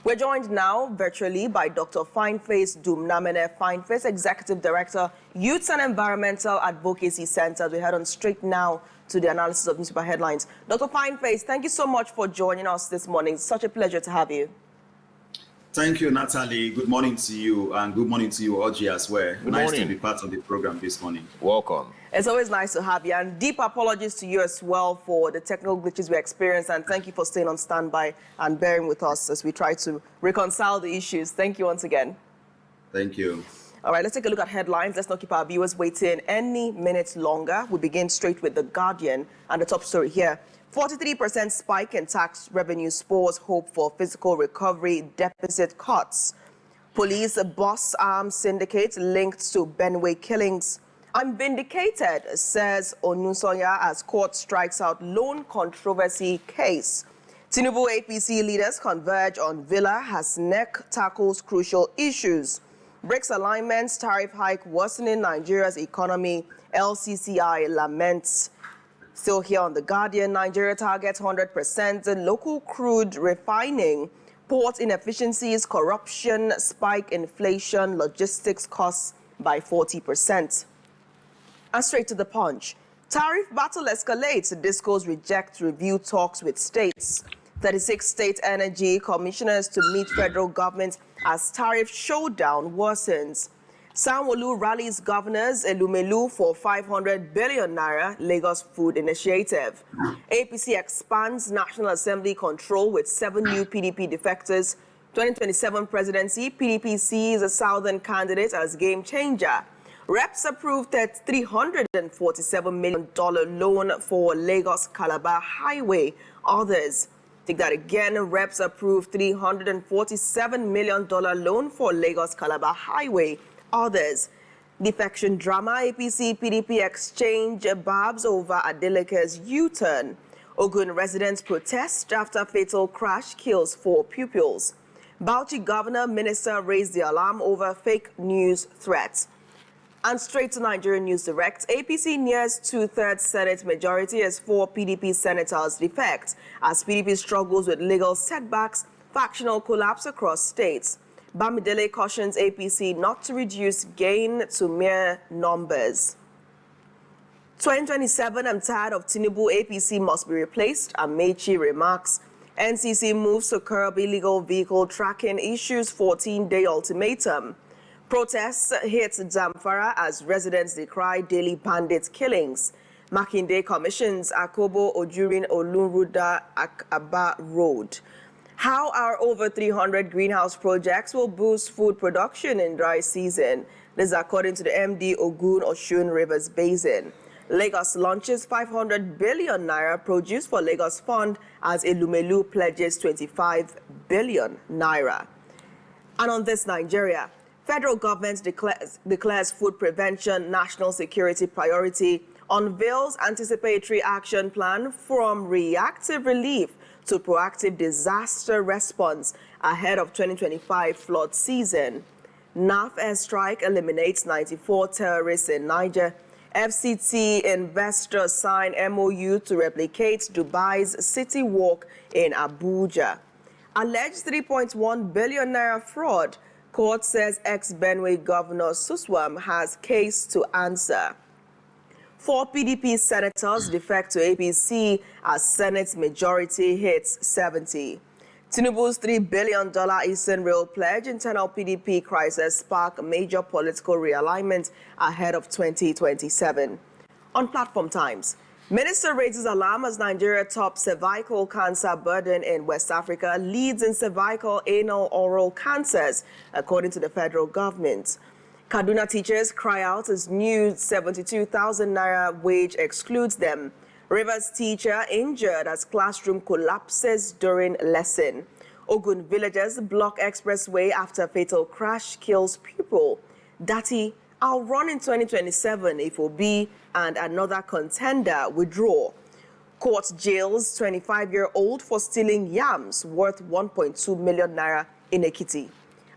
We're joined now virtually by Dr. Fyneface Dumnamene Fyneface, Executive Director, Youth and Environmental Advocacy Center. We head on straight now to the analysis of newspaper headlines. Dr. Fyneface, thank you so much for joining us this morning. It's such a pleasure to have you. Thank you, Natalie. Good morning to you, and good morning to you, Audrey, as well. Nice to be part of the program this morning. Welcome. It's always nice to have you, and deep apologies to you as well for the technical glitches we experienced, and thank you for staying on standby and bearing with us as we try to reconcile the issues. Thank you once again. Thank you. All right, let's take a look at headlines. Let's not keep our viewers waiting any minutes longer. We begin straight with The Guardian and the top story here. 43% spike in tax revenue spores hope for fiscal recovery deficit cuts. Police boss arms syndicate linked to Benue killings. I'm vindicated, says Onusoya as court strikes out loan controversy case. Tinubu APC leaders converge on Villa as NEC tackles crucial issues. BRICS alignments, tariff hike worsening Nigeria's economy. LCCI laments. Still here on The Guardian, Nigeria targets 100% local crude refining. Port inefficiencies, corruption, spike inflation, logistics costs by 40%. And straight to the Punch. Tariff battle escalates. Discourse rejects review talks with states. 36 state energy commissioners to meet federal government as tariff showdown worsens. Sanwo-Olu rallies governors Elumelu for 500 billion naira Lagos Food Initiative. APC expands National Assembly control with 7 new PDP defectors. 2027 presidency, PDP sees a southern candidate as game changer. Reps approved that $347 million loan for Lagos-Calabar Highway. Others, take that again, Reps approved $347 million loan for Lagos-Calabar Highway. Others, defection drama, APC, PDP exchange barbs over Adeleka's U-turn. Ogun residents protest after fatal crash kills 4 pupils. Bauchi governor minister raised the alarm over fake news threats. And straight to Nigerian News Direct, APC nears 2/3 Senate majority as 4 PDP senators defect as PDP struggles with legal setbacks, factional collapse across states. Bamidele cautions APC not to reduce gain to mere numbers. 2027, I'm tired of Tinubu, APC must be replaced, Amechi remarks. NCC moves to curb illegal vehicle tracking, issues 14-day ultimatum. Protests hit Zamfara as residents decry daily bandit killings. Makinde commissions Akobo Ojurin Olunruda Akaba Road. How our over 300 greenhouse projects will boost food production in dry season. This is according to the MD Ogun Osun Rivers Basin. Lagos launches 500 billion naira produce for Lagos Fund as Elumelu pledges 25 billion naira. And on this, Nigeria, federal government declares food prevention national security priority, unveils anticipatory action plan from reactive relief to proactive disaster response ahead of 2025 flood season. NAF airstrike eliminates 94 terrorists in Niger. FCT investors sign MOU to replicate Dubai's city walk in Abuja. Alleged 3.1 billion naira fraud. Court says ex-Benue Governor Suswam has case to answer. 4 PDP senators defect to APC as Senate's majority hits 70. Tinubu's $3 billion Eastern Rail pledge, internal PDP crisis spark major political realignment ahead of 2027. On Platform Times, Minister raises alarm as Nigeria tops cervical cancer burden in West Africa, leads in cervical, anal, oral cancers, according to the federal government. Kaduna teachers cry out as new 72,000 naira wage excludes them. Rivers teacher injured as classroom collapses during lesson. Ogun villagers block expressway after fatal crash kills pupil. Dati, I'll run in 2027 if Obi and another contender withdraw. Court jails 25-year-old for stealing yams worth 1.2 million naira in Ekiti.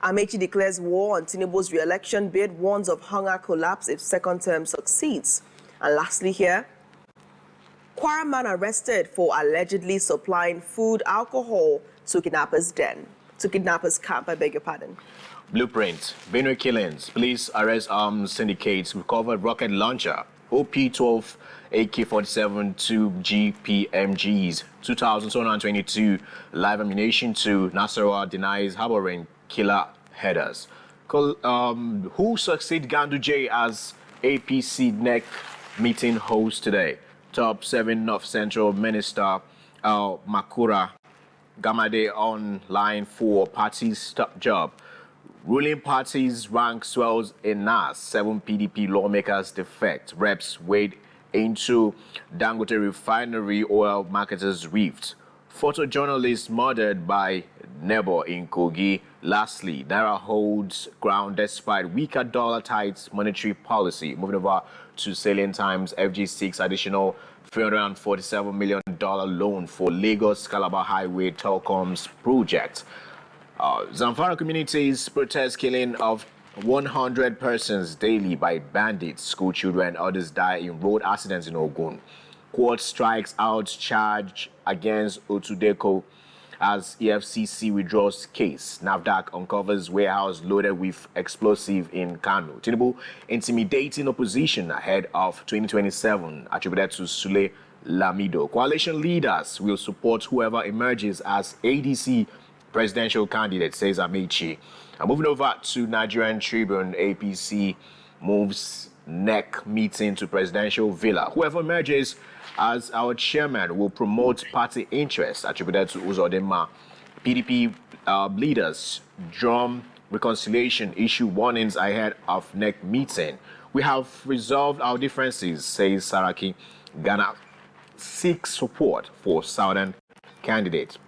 Amechi declares war on Tinubu's re-election bid, warns of hunger collapse if second term succeeds. And lastly here, Kwara man arrested for allegedly supplying food alcohol to kidnappers' den. to kidnappers' camp. I beg your pardon. Blueprint, Benue killings, police arrest arms syndicates, recovered rocket launcher, OP-12, AK-47, 2 GPMGs, 2,222 live ammunition to Nasarawa denies harboring killer headers. Who succeed Ganduje as APC NEC meeting host today? Top 7 North Central Minister Makura Gamade online for party's top job. Ruling parties rank swells in NAS. 7 PDP lawmakers defect. Reps wade into Dangote refinery oil marketers' rift. Photojournalist murdered by neighbor in Kogi. Lastly, Naira holds ground despite weaker dollar-tight monetary policy. Moving over to Salient Times, FG6 additional $347 million loan for Lagos Calabar Highway Telecoms project. Zamfara communities protest killing of 100 persons daily by bandits, school children, others die in road accidents in Ogun. Court strikes out charge against Otudeko as EFCC withdraws case. NAFDAC uncovers warehouse loaded with explosive in Kano. Tinubu intimidating opposition ahead of 2027, attributed to Sule Lamido. Coalition leaders will support whoever emerges as ADC presidential candidate, says Amici. And moving over to Nigerian Tribune, APC moves NEC meeting to presidential villa. Whoever emerges as our chairman will promote party interests, attributed to Uzodinma. PDP leaders drum reconciliation, issue warnings ahead of NEC meeting. We have resolved our differences, says Saraki. Ghana seeks support for Southern candidate.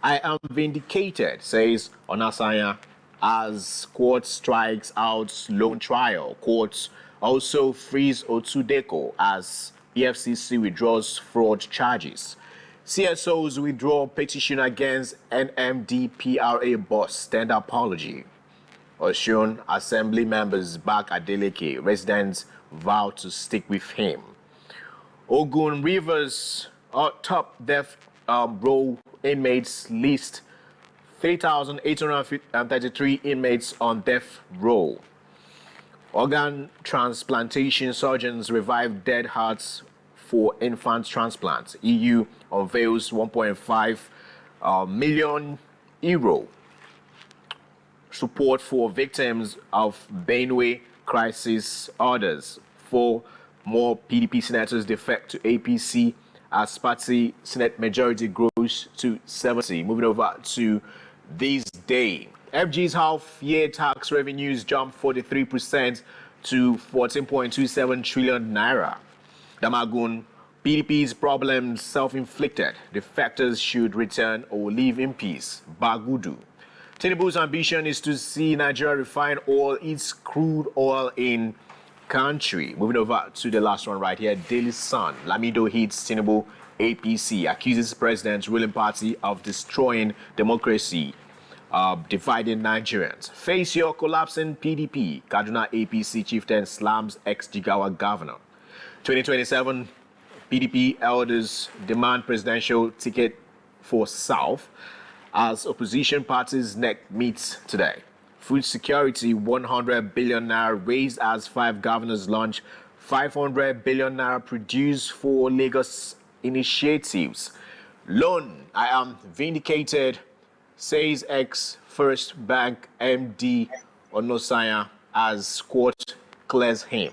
I am vindicated, says Onasanya, as court strikes out loan trial. Courts also freeze Otudeko as EFCC withdraws fraud charges. CSOs withdraw petition against NMDPRA boss, tender apology. Osun Assembly members back Adeleke. Residents vow to stick with him. Ogun Rivers top death row inmates list 3,833 inmates on death row. Organ transplantation surgeons revive dead hearts for infant transplants. EU unveils 1.5 million euro support for victims of Benue crisis orders. 4 more PDP senators defect to APC as party Senate majority grows to 70. Moving over to this day. FG's half-year tax revenues jumped 43% to 14.27 trillion naira. Damagun, PDP's problems self-inflicted. Defectors should return or leave in peace. Bagudu. Tinubu's ambition is to see Nigeria refine all its crude oil in country. Moving over to the last one right here, Daily Sun. Lamido hits Tinubu. APC accuses president's ruling party of destroying democracy, dividing Nigerians. Face your collapsing PDP. Kaduna APC chieftain slams ex-Jigawa governor. 2027 PDP elders demand presidential ticket for South as opposition parties NEC meets today. Food security, 100 billion naira raised as 5 governors launch 500 billion naira produced for Lagos initiatives. Loan, I am vindicated, says ex-First Bank MD Onosanya as court clears him.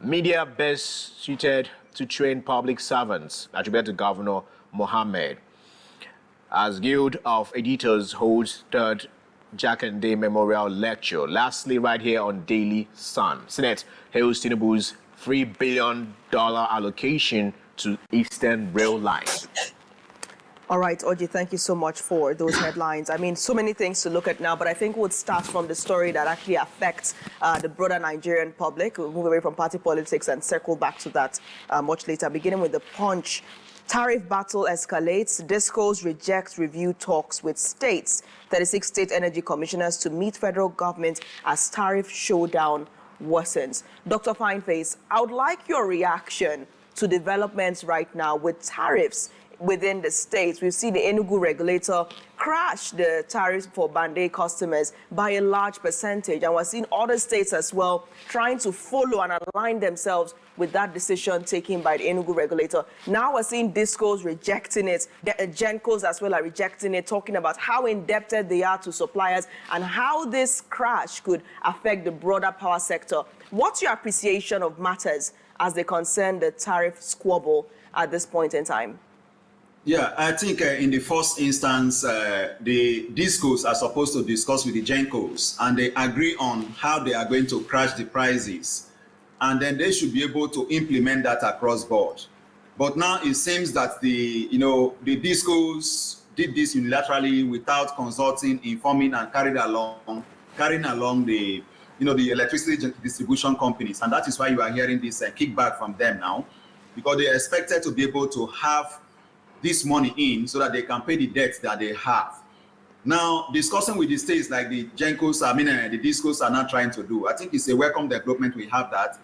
Media best suited to train public servants, attributed to Governor Mohammed. As Guild of Editors holds 3rd Jack and Day Memorial Lecture. Lastly, right here on Daily Sun, Senate hails Tinubu's $3 billion allocation to Eastern Rail Line. All right, Oji, thank you so much for those headlines. I mean, so many things to look at now, but I think we'll start from the story that actually affects the broader Nigerian public. We'll move away from party politics and circle back to that much later, beginning with the Punch. Tariff battle escalates. Discourse rejects review talks with states. 36 state energy commissioners to meet federal government as tariff showdown worsens. Dr. Fyneface, I would like your reaction to developments right now with tariffs within the states. We've seen the Enugu regulator crashed the tariffs for Band A customers by a large percentage. And we're seeing other states as well trying to follow and align themselves with that decision taken by the Enugu regulator. Now we're seeing discourse rejecting it, the GENCOs as well are rejecting it, talking about how indebted they are to suppliers and how this crash could affect the broader power sector. What's your appreciation of matters as they concern the tariff squabble at this point in time? Yeah, I think in the first instance, the discos are supposed to discuss with the GENCOs and they agree on how they are going to crash the prices. And then they should be able to implement that across board. But now it seems that the discos did this unilaterally without consulting, informing, and carrying along the the electricity distribution companies. And that is why you are hearing this kickback from them now, because they expected to be able to have this money in so that they can pay the debts that they have. Now, discussing with the states like the GENCOs, the discos are not trying to do. I think it's a welcome development we have that,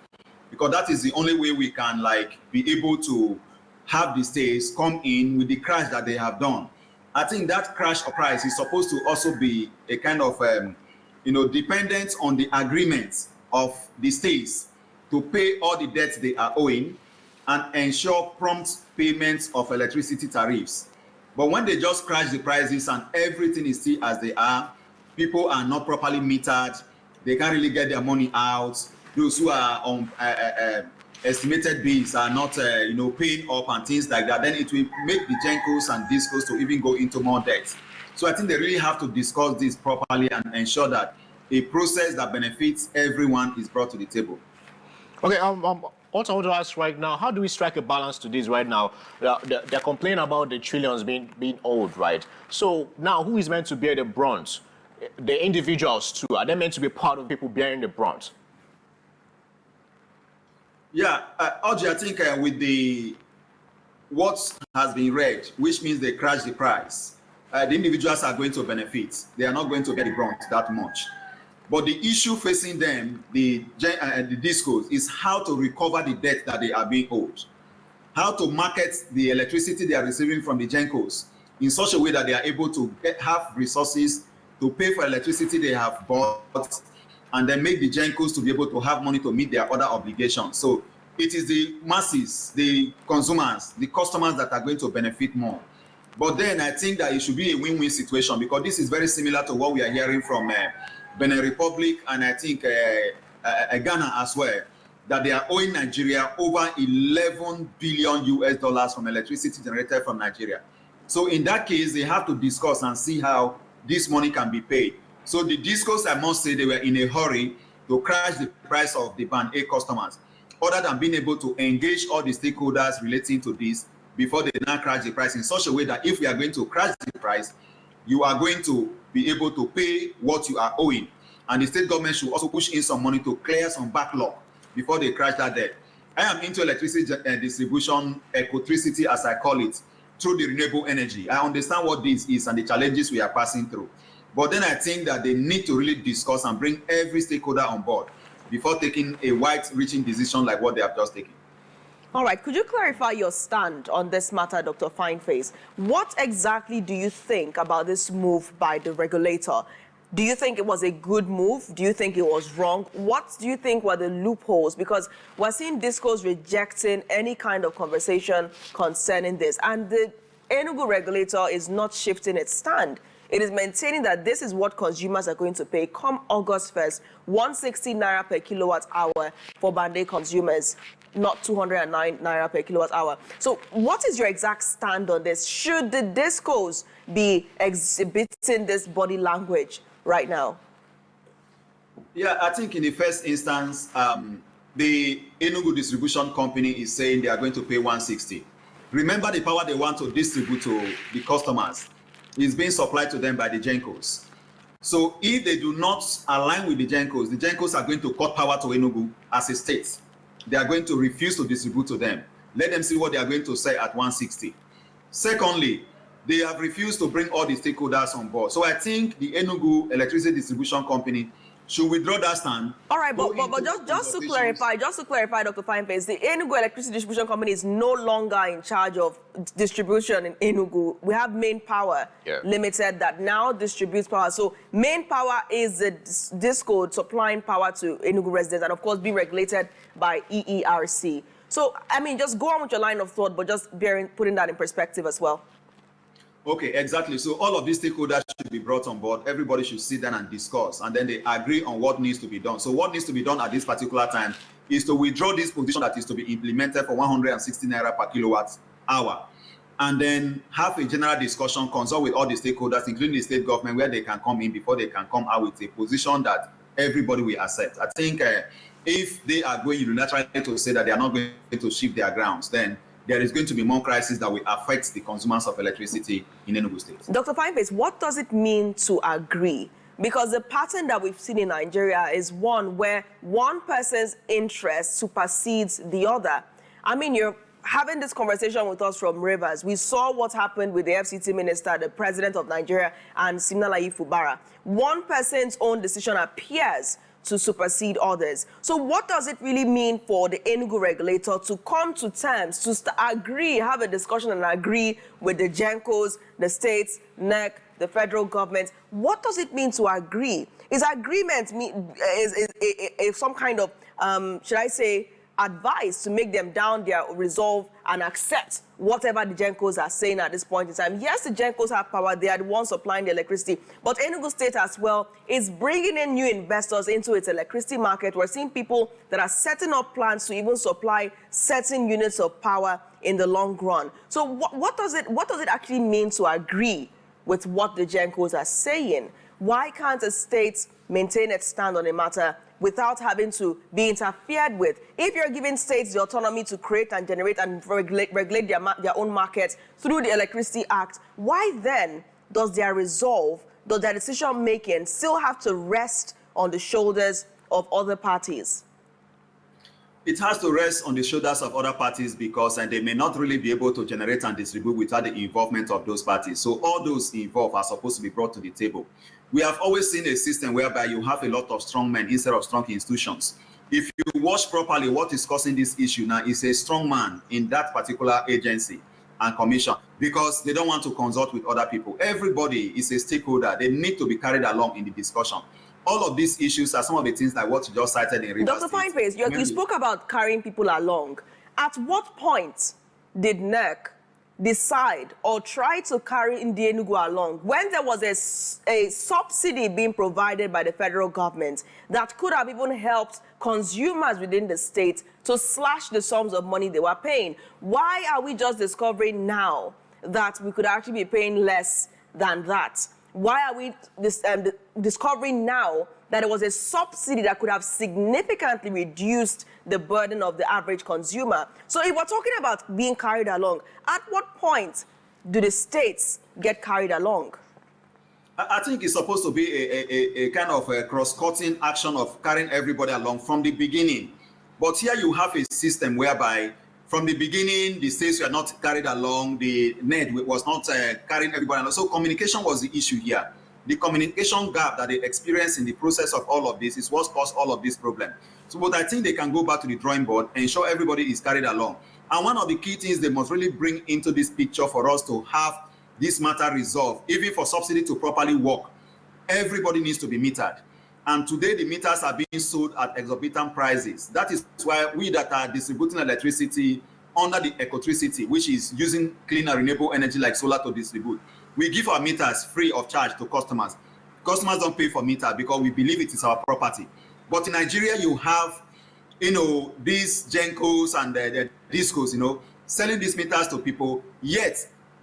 because that is the only way we can be able to have the states come in with the crash that they have done. I think that crash of price is supposed to also be a kind of, dependent on the agreements of the states to pay all the debts they are owing and ensure prompt payments of electricity tariffs. But when they just crash the prices and everything is still as they are, people are not properly metered, they can't really get their money out. Those who are on estimated bills are not, paying up and things like that. Then it will make the GENCOs and discos to even go into more debt. So I think they really have to discuss this properly and ensure that a process that benefits everyone is brought to the table. Okay, what I want to ask right now, how do we strike a balance to this right now? They're complaining about the trillions being owed, right? So now who is meant to bear the brunt? The individuals too, are they meant to be part of people bearing the brunt? Yeah, Audrey, I think with what has been read, which means they crash the price, the individuals are going to benefit. They are not going to get the brunt that much. But the issue facing them, the discos, is how to recover the debt that they are being owed. How to market the electricity they are receiving from the GENCOs in such a way that they are able to have resources to pay for electricity they have bought, and then make the GENCOs to be able to have money to meet their other obligations. So it is the masses, the consumers, the customers that are going to benefit more. But then I think that it should be a win-win situation, because this is very similar to what we are hearing from Benin Republic and I think Ghana as well, that they are owing Nigeria over $11 billion from electricity generated from Nigeria. So in that case, they have to discuss and see how this money can be paid. So the discos, I must say, they were in a hurry to crash the price of the Band A customers, other than being able to engage all the stakeholders relating to this before they now crash the price in such a way that if we are going to crash the price, you are going to be able to pay what you are owing. And the state government should also push in some money to clear some backlog before they crash that debt. I am into electricity distribution, ecotricity as I call it, through the renewable energy. I understand what this is and the challenges we are passing through. But then I think that they need to really discuss and bring every stakeholder on board before taking a wide-reaching decision like what they have just taken. All right, could you clarify your stand on this matter, Dr. Fyneface? What exactly do you think about this move by the regulator? Do you think it was a good move? Do you think it was wrong? What do you think were the loopholes? Because we're seeing discourse rejecting any kind of conversation concerning this. And the Enugu regulator is not shifting its stand. It is maintaining that this is what consumers are going to pay come August 1st, 160 naira per kilowatt hour for Band A consumers, not 209 naira per kilowatt hour. So what is your exact stand on this? Should the discos be exhibiting this body language right now? Yeah, I think in the first instance, the Enugu distribution company is saying they are going to pay 160. Remember, the power they want to distribute to the customers is being supplied to them by the GENCOs. So if they do not align with the GENCOs are going to cut power to Enugu as a state. They are going to refuse to distribute to them. Let them see what they are going to say at 160. Secondly, they have refused to bring all the stakeholders on board. So I think the Enugu electricity distribution company should withdraw that stand. All right, but just to clarify, Dr. Fyneface, the Enugu Electricity Distribution Company is no longer in charge of distribution in Enugu. We have Main Power Limited that now distributes power. So Main Power is the disco supplying power to Enugu residents and, of course, being regulated by EERC. So, I mean, just go on with your line of thought, but just putting that in perspective as well. Okay, exactly. So all of these stakeholders should be brought on board. Everybody should sit down and discuss, and then they agree on what needs to be done. So what needs to be done at this particular time is to withdraw this position that is to be implemented for 160 naira per kilowatt hour, and then have a general discussion, consult with all the stakeholders, including the state government, where they can come in before they can come out with a position that everybody will accept. I think if they are going unilaterally to say that they are not going to shift their grounds, then there is going to be more crisis that will affect the consumers of electricity in Enugu State. Dr. Fyneface, what does it mean to agree? Because the pattern that we've seen in Nigeria is one where one person's interest supersedes the other. I mean, you're having this conversation with us from Rivers. We saw what happened with the FCT minister, the president of Nigeria, and Siminalayi Fubara. One person's own decision appears to supersede others. So what does it really mean for the Enugu regulator to come to terms, to agree, have a discussion and agree with the GENCOs, the states, NEC, the federal government? What does it mean to agree? Is agreement is some kind of, should I say, advice to make them down their resolve and accept whatever the GENCOs are saying at this point in time? Yes, the GENCOs have power. They are the ones supplying the electricity. But Enugu State as well is bringing in new investors into its electricity market. We're seeing people that are setting up plans to even supply certain units of power in the long run. So what does it actually mean to agree with what the GENCOs are saying? Why can't a state maintain its stand on a matter without having to be interfered with? If you're giving states the autonomy to create and generate and regulate their own markets through the Electricity Act, why then does their resolve, does their decision-making still have to rest on the shoulders of other parties? It has to rest on the shoulders of other parties because they may not really be able to generate and distribute without the involvement of those parties. So all those involved are supposed to be brought to the table. We have always seen a system whereby you have a lot of strong men instead of strong institutions. If you watch properly, what is causing this issue now is a strong man in that particular agency and commission because they don't want to consult with other people. Everybody is a stakeholder. They need to be carried along in the discussion. All of these issues are some of the things like what you just cited in Rivers. Dr. Fyneface, you spoke about carrying people along. At what point did NEC decide or try to carry the Enugu along when there was a subsidy being provided by the federal government that could have even helped consumers within the state to slash the sums of money they were paying? Why are we just discovering now that we could actually be paying less than that? Why are we discovering now that it was a subsidy that could have significantly reduced the burden of the average consumer? So if we're talking about being carried along, at what point do the states get carried along? I think it's supposed to be a kind of a cross-cutting action of carrying everybody along from the beginning. But here you have a system whereby from the beginning, the states were not carried along, the NED was not carrying everybody along. So communication was the issue here. The communication gap that they experienced in the process of all of this is what caused all of this problem. So but I think they can go back to the drawing board and ensure everybody is carried along. And one of the key things they must really bring into this picture for us to have this matter resolved, even for subsidy to properly work, everybody needs to be metered. And today the meters are being sold at exorbitant prices. That is why we that are distributing electricity under the ecotricity, which is using clean and renewable energy like solar to distribute, we give our meters free of charge to customers. Customers don't pay for meter because we believe it is our property. But in Nigeria, you have, these GENCOs and the discos, selling these meters to people, yet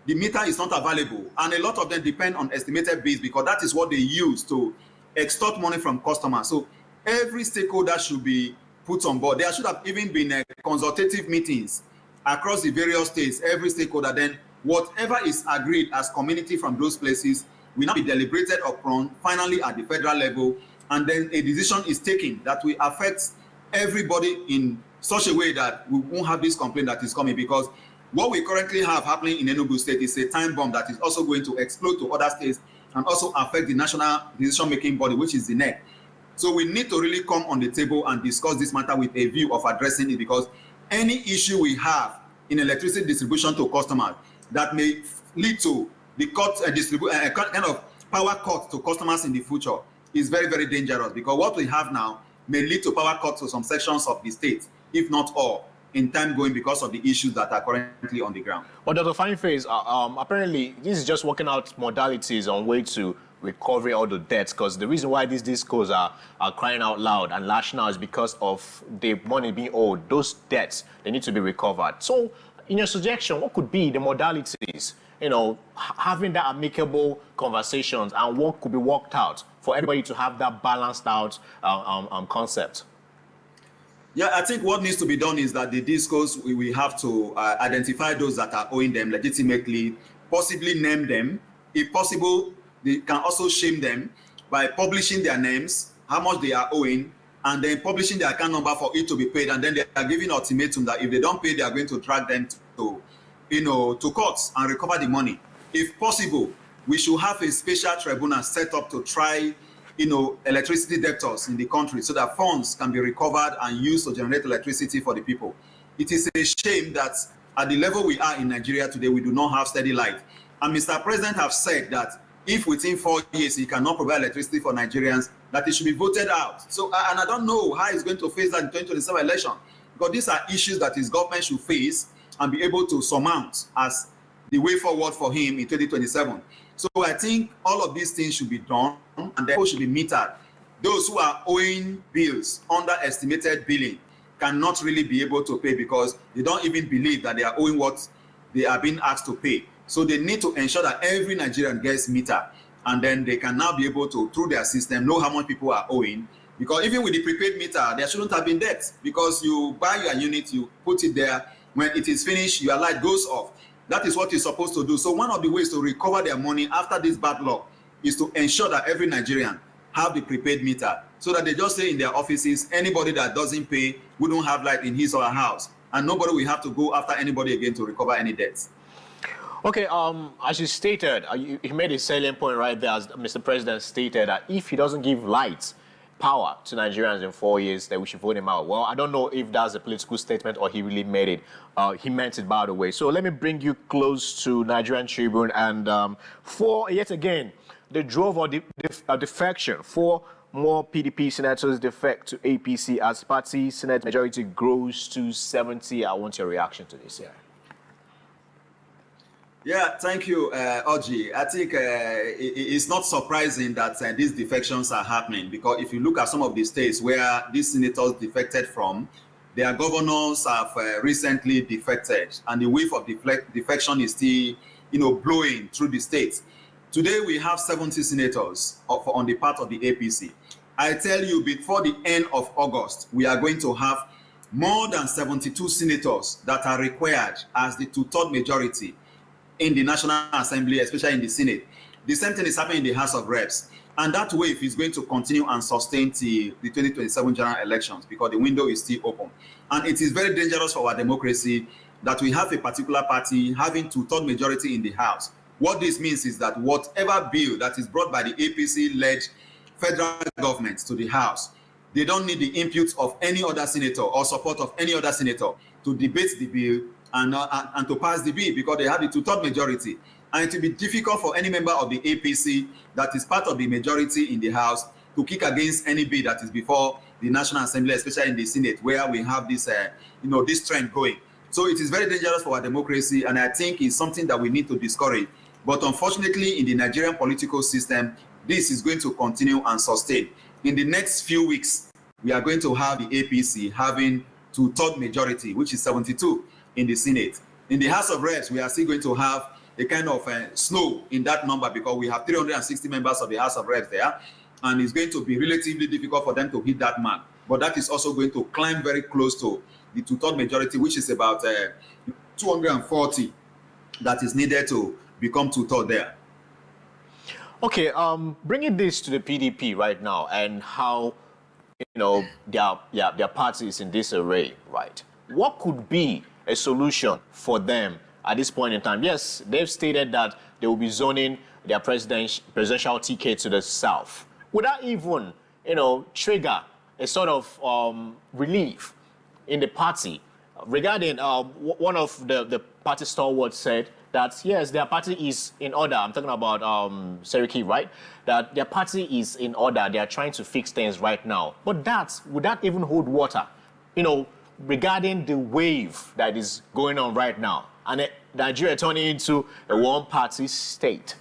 the meter is not available. And a lot of them depend on estimated bills because that is what they use to extort money from customers. So every stakeholder should be put on board. There should have even been consultative meetings across the various states, every stakeholder. Then whatever is agreed as community from those places will now be deliberated upon finally at the federal level, and then a decision is taken that will affect everybody in such a way that we won't have this complaint that is coming, because what we currently have happening in Enugu State is a time bomb that is also going to explode to other states and also affect the national decision-making body, which is the NEC. So we need to really come on the table and discuss this matter with a view of addressing it, because any issue we have in electricity distribution to customers that may lead to the kind of power cut to customers in the future is very, very dangerous, because what we have now may lead to power cuts to some sections of the state, if not all, in time going, because of the issues that are currently on the ground. Well, Dr. Fyneface, apparently this is just working out modalities on way to recover all the debts, because the reason why these discos are crying out loud and lashing out is because of the money being owed. Those debts, they need to be recovered. So, in your suggestion, what could be the modalities, having that amicable conversations, and what could be worked out for everybody to have that balanced out concept? Yeah, I think what needs to be done is that the discos, we have to identify those that are owing them legitimately, possibly name them. If possible, they can also shame them by publishing their names, how much they are owing, and then publishing their account number for it to be paid. And then they are giving ultimatum that if they don't pay, they are going to drag them to courts and recover the money. If possible, we should have a special tribunal set up to try electricity debtors in the country, so that funds can be recovered and used to generate electricity for the people. It is a shame that at the level we are in Nigeria today, we do not have steady light. And Mr. President have said that if within 4 years he cannot provide electricity for Nigerians, that he should be voted out. So, and I don't know how he's going to face that in 2027 election, because these are issues that his government should face and be able to surmount as the way forward for him in 2027. So I think all of these things should be done, and therefore should be metered. Those who are owing bills, underestimated billing, cannot really be able to pay, because they don't even believe that they are owing what they are being asked to pay. So they need to ensure that every Nigerian gets meter, and then they can now be able to, through their system, know how much people are owing. Because even with the prepaid meter, there shouldn't have been debt, because you buy your unit, you put it there, when it is finished, your light goes off. That is what you're supposed to do. So one of the ways to recover their money after this bad luck is to ensure that every Nigerian have the prepaid meter, so that they just say in their offices, anybody that doesn't pay wouldn't have light in his or her house, and nobody will have to go after anybody again to recover any debts. Okay, as you stated, you made a salient point right there, as Mr. President stated, that if he doesn't give light, power to Nigerians in 4 years, that we should vote him out. Well, I don't know if that's a political statement or he really made it. He meant it, by the way. So let me bring you close to Nigerian Tribune. And yet again, the drove or defection. 4 more PDP senators defect to APC as party Senate majority grows to 70. I want your reaction to this here. Yeah, thank you, Oji. I think it's not surprising that these defections are happening, because if you look at some of the states where these senators defected from, their governors have recently defected, and the wave of defection is still, blowing through the states. Today we have 70 senators on the part of the APC. I tell you, before the end of August, we are going to have more than 72 senators that are required as the 2/3 majority in the National Assembly, especially in the Senate. The same thing is happening in the House of Reps. And that wave is going to continue and sustain till the 2027 general elections, because the window is still open. And it is very dangerous for our democracy that we have a particular party having 2/3 majority in the House. What this means is that whatever bill that is brought by the APC-led federal government to the House, they don't need the input of any other senator or support of any other senator to debate the bill and to pass the bill, because they have the 2/3 majority. And it will be difficult for any member of the APC that is part of the majority in the House to kick against any bill that is before the National Assembly, especially in the Senate, where we have this, this trend going. So it is very dangerous for our democracy, and I think it's something that we need to discourage. But unfortunately, in the Nigerian political system, this is going to continue and sustain. In the next few weeks, we are going to have the APC having 2/3 majority, which is 72 in the Senate. In the House of Reps, we are still going to have a kind of snow in that number, because we have 360 members of the House of Reps there, and it's going to be relatively difficult for them to hit that mark. But that is also going to climb very close to the 2/3 majority, which is about 240 that is needed to become 2/3 there. Okay, bringing this to the PDP right now, and how their party is in disarray, right? What could be a solution for them at this point in time? Yes, they've stated that they will be zoning their presidential ticket to the south. Would that even, trigger a sort of relief in the party regarding one of the party stalwarts said that, yes, their party is in order. I'm talking about Seriki, right? That their party is in order. They are trying to fix things right now. But would that even hold water, regarding the wave that is going on right now? And Nigeria turning into a one-party state.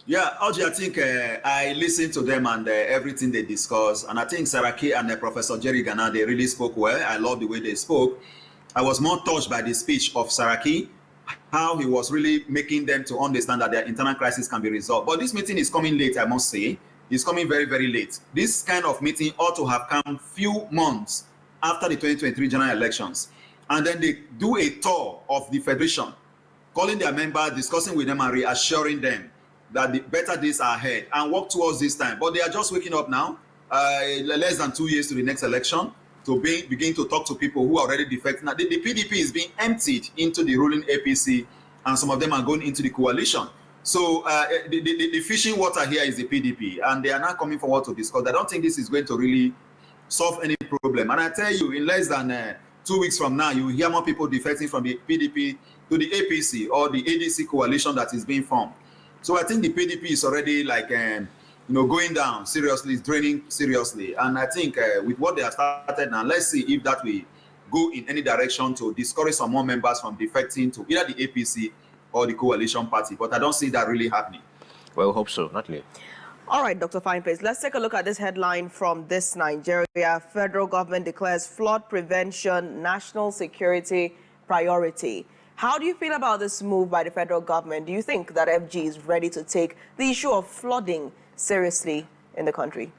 Yeah, Audrey, I think I listened to them and everything they discussed. And I think Saraki and Professor Jerry Ghana, they really spoke well. I love the way they spoke. I was more touched by the speech of Saraki, how he was really making them to understand that their internal crisis can be resolved. But this meeting is coming late, I must say. It's coming very, very late. This kind of meeting ought to have come few months after the 2023 general elections. And then they do a tour of the federation, calling their members, discussing with them and reassuring them that the better days are ahead and work towards this time. But they are just waking up now, less than 2 years to the next election, to begin to talk to people who are already defecting. Now, the PDP is being emptied into the ruling APC, and some of them are going into the coalition. So the fishing water here is the PDP, and they are not coming forward to discuss. I don't think this is going to really solve any problem. And I tell you, in less than 2 weeks from now, you will hear more people defecting from the PDP to the APC or the EDC coalition that is being formed. So I think the PDP is already like, going down seriously, it's draining seriously. And I think with what they have started now, let's see if that will go in any direction to discourage some more members from defecting to either the APC or the coalition party. But I don't see that really happening. Well, hope so, not late. All right, Dr. Fyneface, let's take a look at this headline from This Nigeria. Federal government declares flood prevention national security priority. How do you feel about this move by the federal government? Do you think that FG is ready to take the issue of flooding seriously in the country?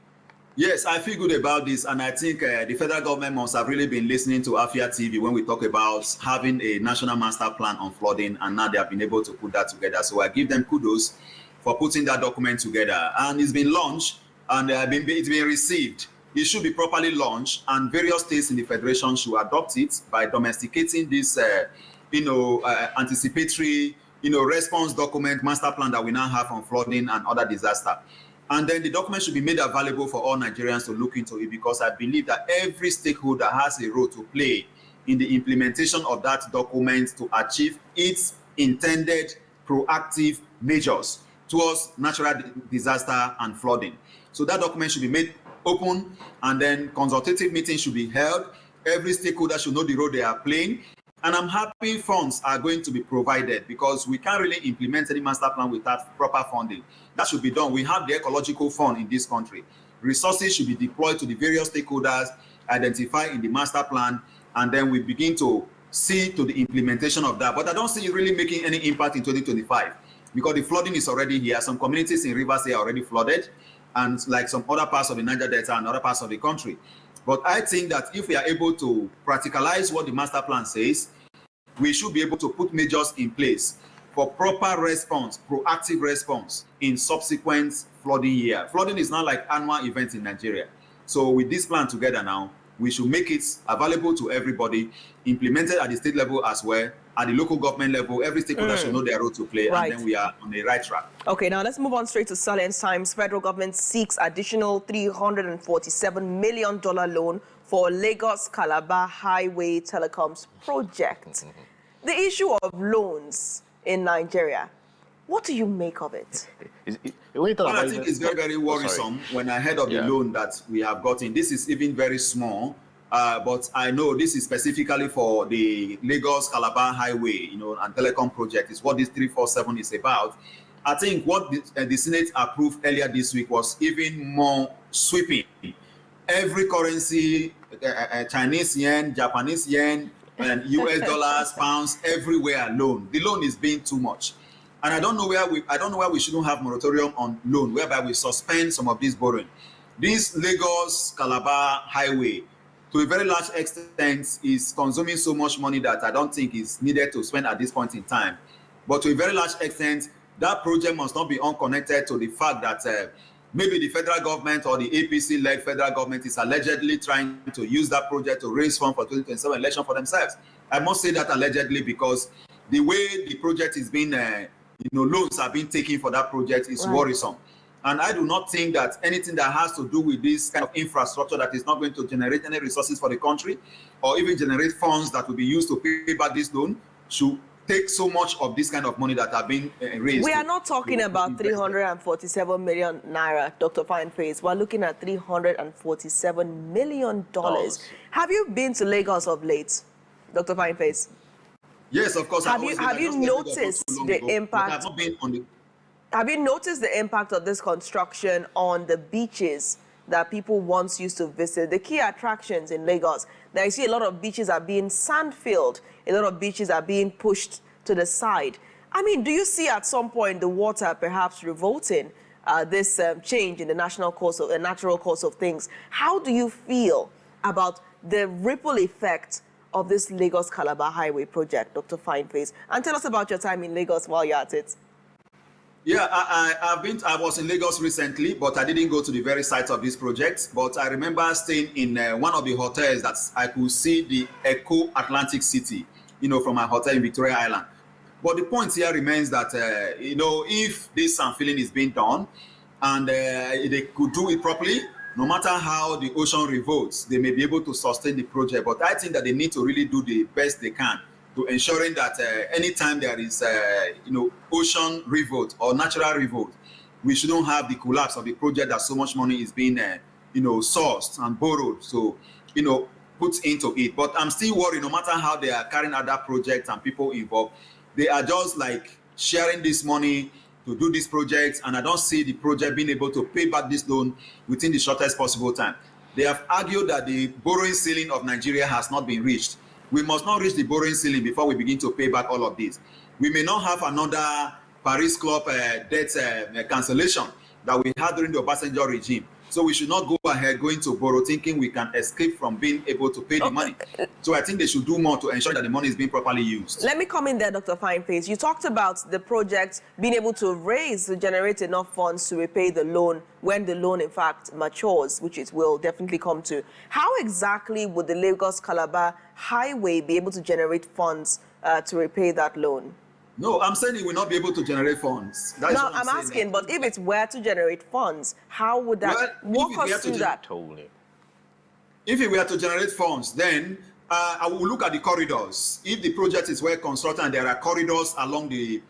Yes, I feel good about this. And I think the federal government must have really been listening to AFIA TV when we talk about having a national master plan on flooding. And now they have been able to put that together. So I give them kudos for putting that document together. And it's been launched and it's been received. It should be properly launched, and various states in the federation should adopt it by domesticating this anticipatory, response document, master plan that we now have on flooding and other disaster. And then the document should be made available for all Nigerians to look into it, because I believe that every stakeholder has a role to play in the implementation of that document to achieve its intended proactive measures towards natural disaster and flooding. So that document should be made open, and then consultative meetings should be held. Every stakeholder should know the role they are playing. And I'm happy funds are going to be provided, because we can't really implement any master plan without proper funding. That should be done. We have the ecological fund in this country. Resources should be deployed to the various stakeholders identified in the master plan, and then we begin to see to the implementation of that. But I don't see it really making any impact in 2025, because the flooding is already here. Some communities in Rivers are already flooded, and like some other parts of the Niger Delta and other parts of the country. But I think that if we are able to practicalize what the master plan says, we should be able to put measures in place for proper response, proactive response in subsequent flooding year. Flooding is not like annual events in Nigeria. So with this plan together now, we should make it available to everybody, implemented at the state level as well, at the local government level. Every stakeholder should know their role to play, right. And then we are on the right track. Okay, now let's move on straight to Salient Times. Federal government seeks additional $347 million loan for Lagos-Calabar Highway Telecoms project. The issue of loans in Nigeria, what do you make of it? Well, I think it's very, very worrisome when I heard of the loan that we have gotten. This is even very small, but I know this is specifically for the Lagos-Calabar Highway, and telecom project is what this 347 is about. I think what the Senate approved earlier this week was even more sweeping. Every currency, Chinese yen, Japanese yen, and US dollars, pounds, everywhere loan. The loan is being too much. And I don't know why we shouldn't have moratorium on loan, whereby we suspend some of this borrowing. This Lagos-Calabar highway, to a very large extent, is consuming so much money that I don't think is needed to spend at this point in time. But to a very large extent, that project must not be unconnected to the fact that maybe the federal government or the APC-led federal government is allegedly trying to use that project to raise funds for 2027 election for themselves. I must say that allegedly, because the way the project is being, loans are being taken for that project is worrisome. And I do not think that anything that has to do with this kind of infrastructure that is not going to generate any resources for the country or even generate funds that will be used to pay back this loan should take so much of this kind of money that are being raised. We are not talking about 347 million naira, Dr. Fyneface. We're looking at $347 million. Have you been to Lagos of late, Dr. Fyneface? Yes, of course. Have you noticed the impact? Have you noticed the impact of this construction on the beaches that people once used to visit? The key attractions in Lagos. Now you see a lot of beaches are being sand-filled. A lot of beaches are being pushed to the side. I mean, do you see at some point the water perhaps revolting this change in the natural course of things? How do you feel about the ripple effect of this Lagos-Calabar Highway project, Dr. Fyneface? And tell us about your time in Lagos while you're at it. Yeah, I was in Lagos recently, but I didn't go to the very site of this project. But I remember staying in one of the hotels that I could see the Echo Atlantic City, from a hotel in Victoria Island. But the point here remains that, if this sand filling is being done and they could do it properly, no matter how the ocean revolts, they may be able to sustain the project. But I think that they need to really do the best they can to ensuring that anytime there is, ocean revolt or natural revolt, we shouldn't have the collapse of the project that so much money is being, sourced and borrowed. So, put into it. But I'm still worried, no matter how they are carrying out that project and people involved, they are just like sharing this money to do this project, and I don't see the project being able to pay back this loan within the shortest possible time. They have argued that the borrowing ceiling of Nigeria has not been reached. We must not reach the borrowing ceiling before we begin to pay back all of this. We may not have another Paris Club debt cancellation that we had during the Obasanjo regime. So we should not go ahead going to borrow thinking we can escape from being able to pay the money. So I think they should do more to ensure that the money is being properly used. Let me come in there, Dr. Fyneface. You talked about the project being able to generate enough funds to repay the loan when the loan, in fact, matures, which it will definitely come to. How exactly would the Lagos-Calabar Highway be able to generate funds to repay that loan? No, I'm saying it will not be able to generate funds. That is what I'm asking, but if it were to generate funds, how would that walk us through that? Totally. If it were to generate funds, then I will look at the corridors. If the project is well constructed and there are corridors along the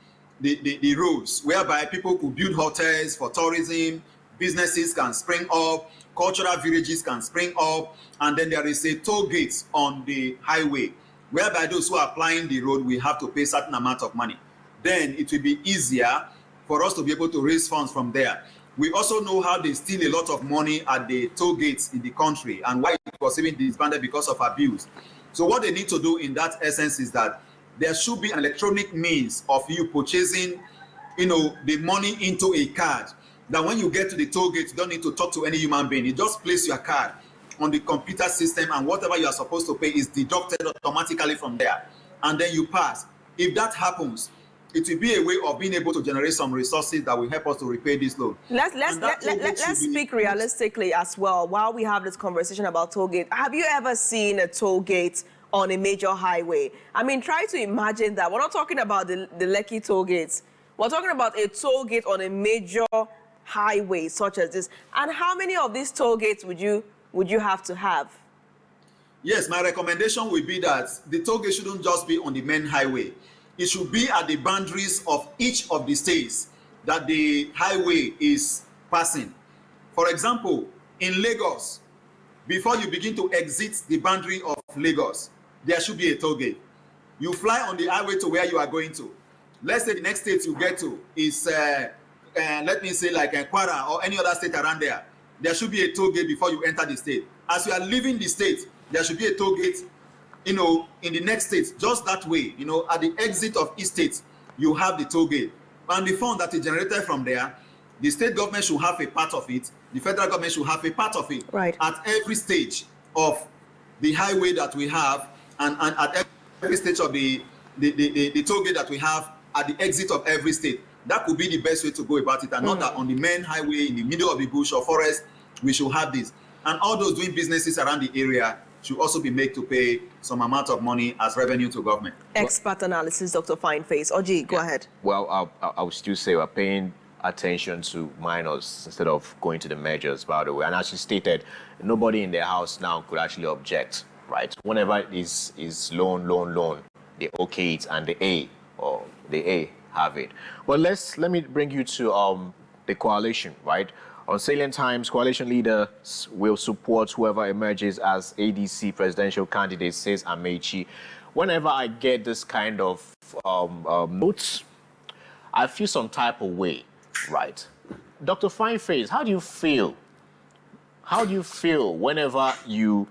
roads whereby people could build hotels for tourism, businesses can spring up, cultural villages can spring up, and then there is a toll gate on the highway whereby those who are applying the road will have to pay a certain amount of money. Then it will be easier for us to be able to raise funds from there. We also know how they steal a lot of money at the toll gates in the country and why it was even disbanded because of abuse. So what they need to do in that essence is that there should be an electronic means of you purchasing, the money into a card. That when you get to the toll gate, you don't need to talk to any human being. You just place your card on the computer system and whatever you are supposed to pay is deducted automatically from there. And then you pass. If that happens, it will be a way of being able to generate some resources that will help us to repay this loan. Let's speak realistically as well. While we have this conversation about toll gate, have you ever seen a toll gate on a major highway? I mean, try to imagine that. We're not talking about the Lekki toll gates. We're talking about a toll gate on a major highway such as this. And how many of these toll gates would you have to have? Yes, my recommendation would be that the toll gate shouldn't just be on the main highway. It should be at the boundaries of each of the states that the highway is passing. For example, in Lagos, before you begin to exit the boundary of Lagos, there should be a toll gate. You fly on the highway to where you are going to. Let's say the next state you get to is, let me say like Kwara or any other state around there. There should be a toll gate before you enter the state. As you are leaving the state, there should be a toll gate, in the next state, just that way. At the exit of each state, you have the toll gate. And the fund that is generated from there, the state government should have a part of it, the federal government should have a part of it. Right. At every stage of the highway that we have, and at every stage of the toll gate that we have at the exit of every state. That could be the best way to go about it, and not that on the main highway in the middle of the bush or forest, we should have this. And all those doing businesses around the area should also be made to pay some amount of money as revenue to government. Expert analysis, Dr. Fyneface. Oji, go ahead. Well, I would still say we're paying attention to minors instead of going to the majors, by the way. And as you stated, nobody in their house now could actually object, right? Whenever it is loan, they okay it and the A have it. But let me bring you to the coalition, right? On salient times, coalition leaders will support whoever emerges as ADC presidential candidate, says Amechi. Whenever I get this kind of notes, I feel some type of way, right? Dr. Fyneface, how do you feel? How do you feel whenever you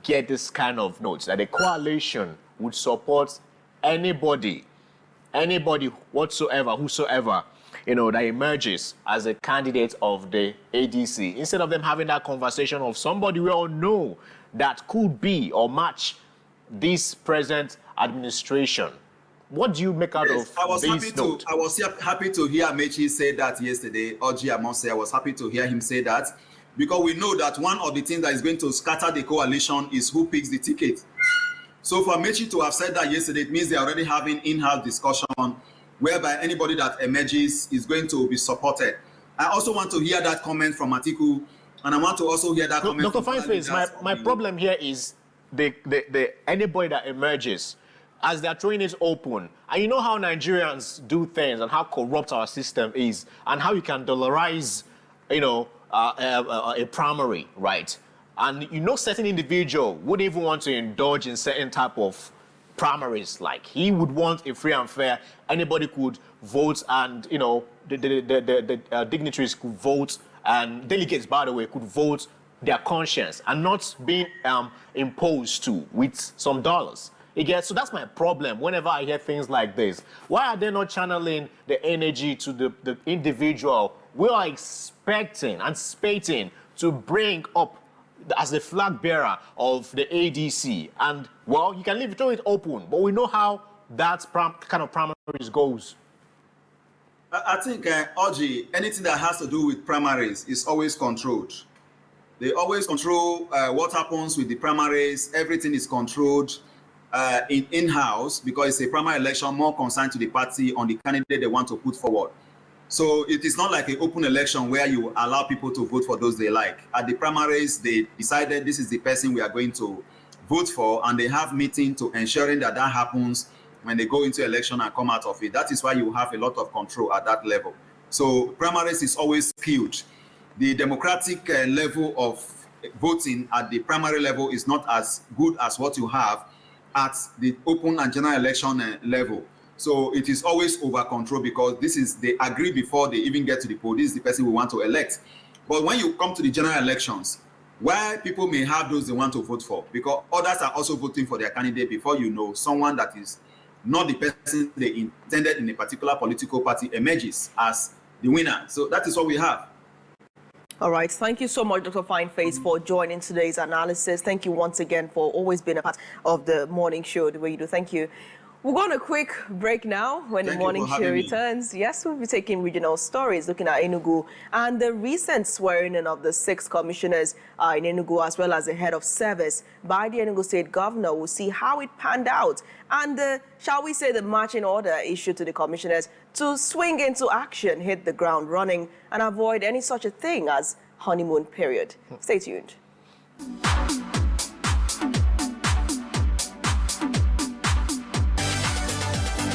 get this kind of notes that the coalition would support anybody whatsoever, whosoever, that emerges as a candidate of the ADC, instead of them having that conversation of somebody we all know that could be or match this present administration? What do you make out of this note? I was happy to hear Amechi say that yesterday. Oji, I must say, I was happy to hear him say that, because we know that one of the things that is going to scatter the coalition is who picks the ticket. So for Amechi to have said that yesterday, it means they are already having in-house discussion whereby anybody that emerges is going to be supported. I also want to hear that comment from Atiku, and I want to also hear that comment Dr. from Fyneface, my problem here is the anybody that emerges, as they're throwing it open. And you know how Nigerians do things and how corrupt our system is and how you can dollarize, a primary, right? And certain individual wouldn't even want to indulge in certain type of primaries. Like, he would want a free and fair, anybody could vote, and the dignitaries could vote, and delegates, by the way, could vote their conscience and not being imposed to with some dollars. So that's my problem whenever I hear things like this. Why are they not channeling the energy to the individual we are expecting, anticipating to bring up as the flag bearer of the ADC? And, well, you can throw it open, but we know how that kind of primaries goes. I think, Oji, anything that has to do with primaries is always controlled. They always control what happens with the primaries. Everything is controlled in-house, because it's a primary election more concerned to the party on the candidate they want to put forward. So it is not like an open election where you allow people to vote for those they like. At the primaries, they decided this is the person we are going to vote for, and they have meeting to ensuring that happens when they go into election and come out of it. That is why you have a lot of control at that level. So primaries is always skewed. The democratic level of voting at the primary level is not as good as what you have at the open and general election level. So it is always over control, because they agree before they even get to the poll. This is the person we want to elect. But when you come to the general elections, why people may have those they want to vote for, because others are also voting for their candidate before someone that is not the person they intended in a particular political party emerges as the winner. So that is what we have. All right. Thank you so much, Dr. Fyneface, for joining today's analysis. Thank you once again for always being a part of the morning show the way you do. Thank you. We're going on a quick break now. When the morning show returns, yes, we'll be taking regional stories, looking at Enugu and the recent swearing-in of the 6 commissioners in Enugu, as well as the head of service by the Enugu State Governor. We'll see how it panned out, and shall we say the marching order issued to the commissioners to swing into action, hit the ground running, and avoid any such a thing as honeymoon period. Stay tuned.